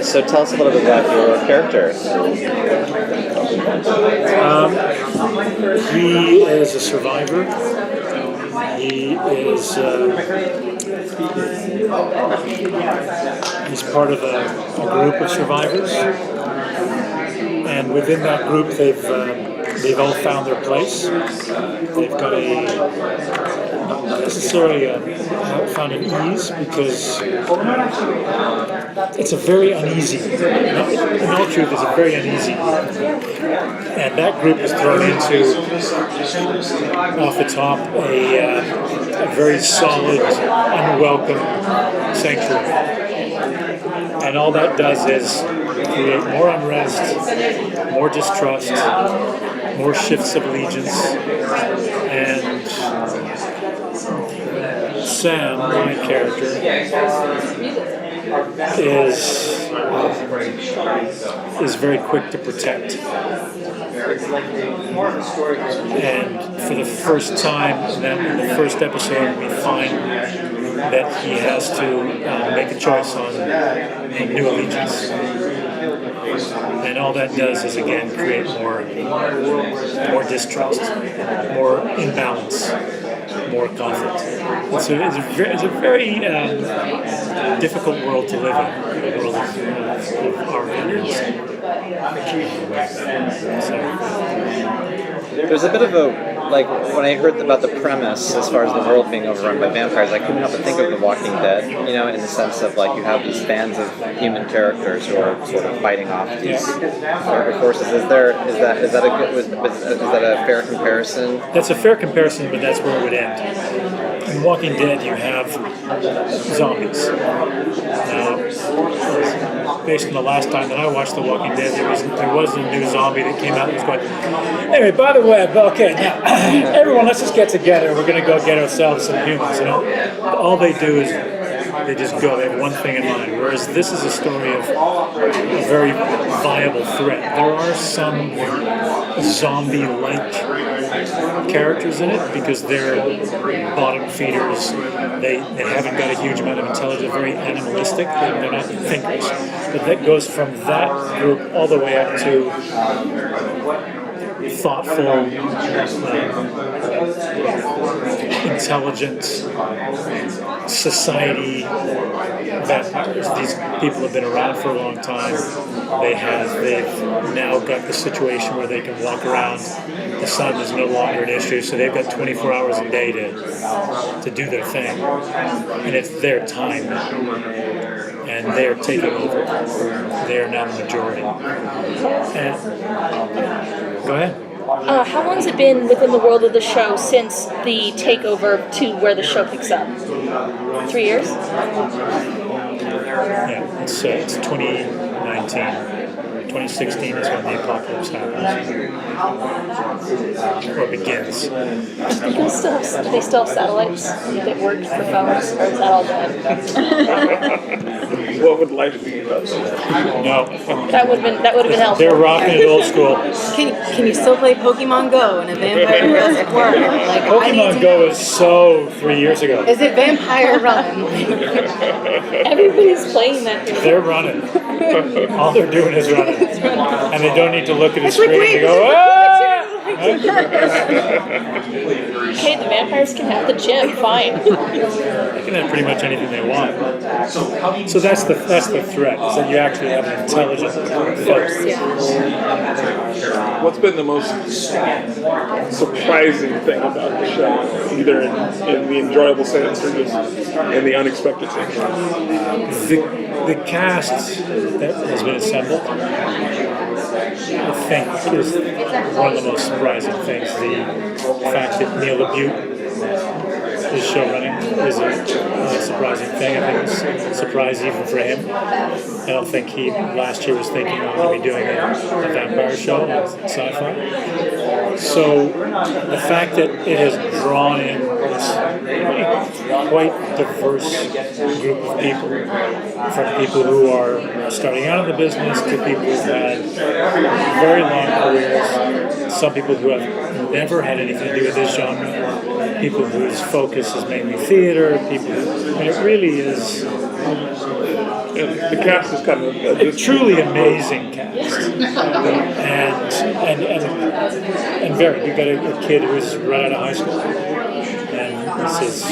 So tell us a little bit about your character. He is a survivor. He is he's part of a group of survivors, and within that group, they've all found their place. They've got not necessarily found an ease, because it's a very uneasy. In all truth, it's a very uneasy group, and that group is thrown into, off the top, a very solid, unwelcome sanctuary. And all that does is create more unrest, more distrust, more shifts of allegiance, and Sam, my character, is very quick to protect. And for the first time, in the first episode, we find that he has to make a choice on new allegiance. And all that does is, again, create more distrust, more imbalance, more conflict. So it's a very difficult world to live in, the world of our values. There's a bit of a, like, when I heard about the premise as far as the world being overrun by vampires, I couldn't help but think of The Walking Dead, you know, in the sense of, like, you have these bands of human characters who are sort of fighting off these darker forces. Is that a fair comparison? That's a fair comparison, but that's where it would end. In Walking Dead, you have zombies. Now, based on the last time that I watched The Walking Dead, there was a new zombie that came out that was going, anyway, by the way, okay, now, everyone, let's just get together. We're going to go get ourselves some humans, you know? All they do is they just go. They have one thing in mind. Whereas this is a story of a very viable threat. There are some zombie-like characters in it because they're bottom feeders. They haven't got a huge amount of intelligence. Very animalistic. They're not thinkers. But that goes from that group all the way up to thoughtful, intelligent society vampires. These people have been around for a long time. They've now got the situation where they can walk around. The sun is no longer an issue, so they've got 24 hours a day to do their thing, and it's their time now. And they're taking over. They are now the majority. And go ahead. How long has it been within the world of the show since the takeover to where the show picks up? 3 years? Yeah, it's 2019. 2016 is when the apocalypse happens. Or begins. Do they still have satellites that work for phones, or is that all dead? What would life be without that? No. That would have been helpful. They're rocking it old school. Can you still play Pokemon Go in a vampire-realistic world? Like, Pokemon Go is so 3 years ago. Is it Vampire Run? Everybody's playing that. They're running. All they're doing is running. And they don't need to look at a screen and go, ah! Okay, the vampires can have the gym, fine. They can have pretty much anything they want. So that's the threat, is that you actually have an intelligent force. What's been the most surprising thing about the show, either in the enjoyable sense or just in the unexpected sense? The cast that has been assembled, I think, is one of the most surprising things. The fact that Neil LaBute is showrunning is a surprising thing. I think it's a surprise even for him. I don't think he last year was thinking I'm going to be doing a vampire show on Syfy. So the fact that it has drawn in this quite diverse group of people, from people who are starting out in the business to people who've had very long careers, some people who have never had anything to do with this genre, people whose focus is mainly theater, people. I mean, it really is And the cast is kind of A truly amazing cast, and very. We've got a kid who's right out of high school, and it's his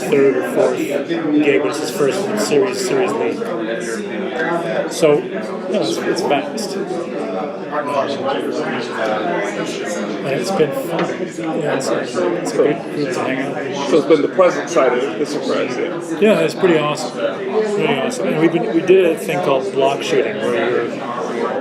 third or fourth gig, but it's his first series lead. So, it's vast. And it's been fun. Yeah, it's a good group to hang out with. So it's been the pleasant side of the surprise. Yeah, it's pretty awesome. Really awesome. And we did a thing called block shooting, where we were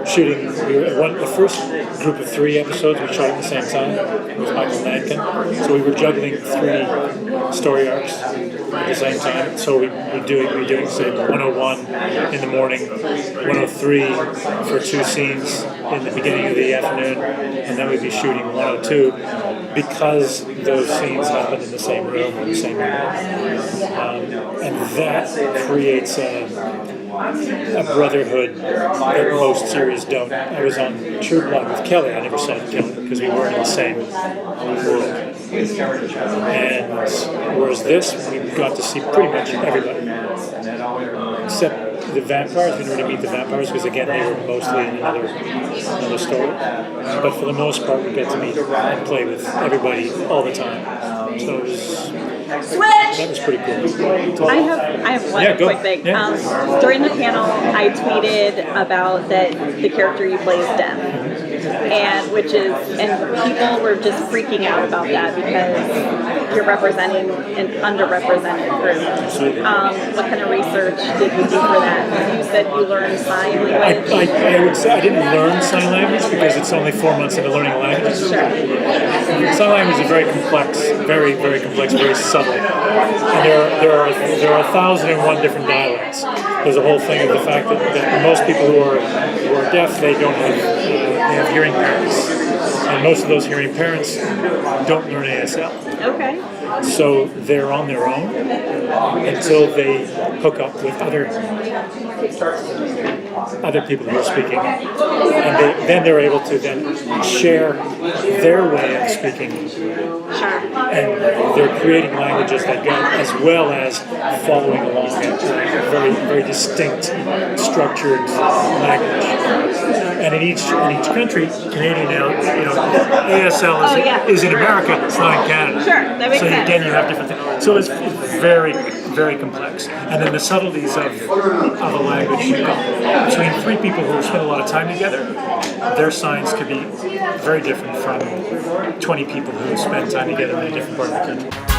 shooting. The first group of 3 episodes we shot at the same time with Michael Nadkin. So we were juggling 3 story arcs at the same time. So we were doing say 101 in the morning, 103 for 2 scenes in the beginning of the afternoon, and then we'd be shooting 102 because those scenes happened in the same room or the same room. And that creates a brotherhood that most series don't. I was on True Blood with Kelly. I never saw Kelly because we weren't in the same world. And whereas this, we got to see pretty much everybody, except the vampires. We didn't really meet the vampires because again they were mostly in another story. But for the most part, we got to meet and play with everybody all the time. So it was. That was pretty cool. I have one quick thing. Yeah. During the panel, I tweeted about that the character you play is deaf, and people were just freaking out about that because you're representing an underrepresented group. What kind of research did you do for that? You said you learned sign language. I would say I didn't learn sign language because it's only 4 months into learning a language. Sure. Sign language is very complex, very complex, very subtle. And there are 1,001 different dialects. There's a whole thing of the fact that most people who are deaf, they don't have they have hearing parents, and most of those hearing parents don't learn ASL. Okay. So they're on their own until they hook up with other people who are speaking, and then they're able to then share their way of speaking. Sure. And they're creating languages that go as well as following along a very distinct, structured language. And in each country, Canadian now, ASL is in America, it's not in Canada. Sure, that makes sense. Again, you have different things. So it's very, very complex. And then the subtleties of a language, between 3 people who spend a lot of time together, their signs could be very different from 20 people who spend time together in a different part of the country.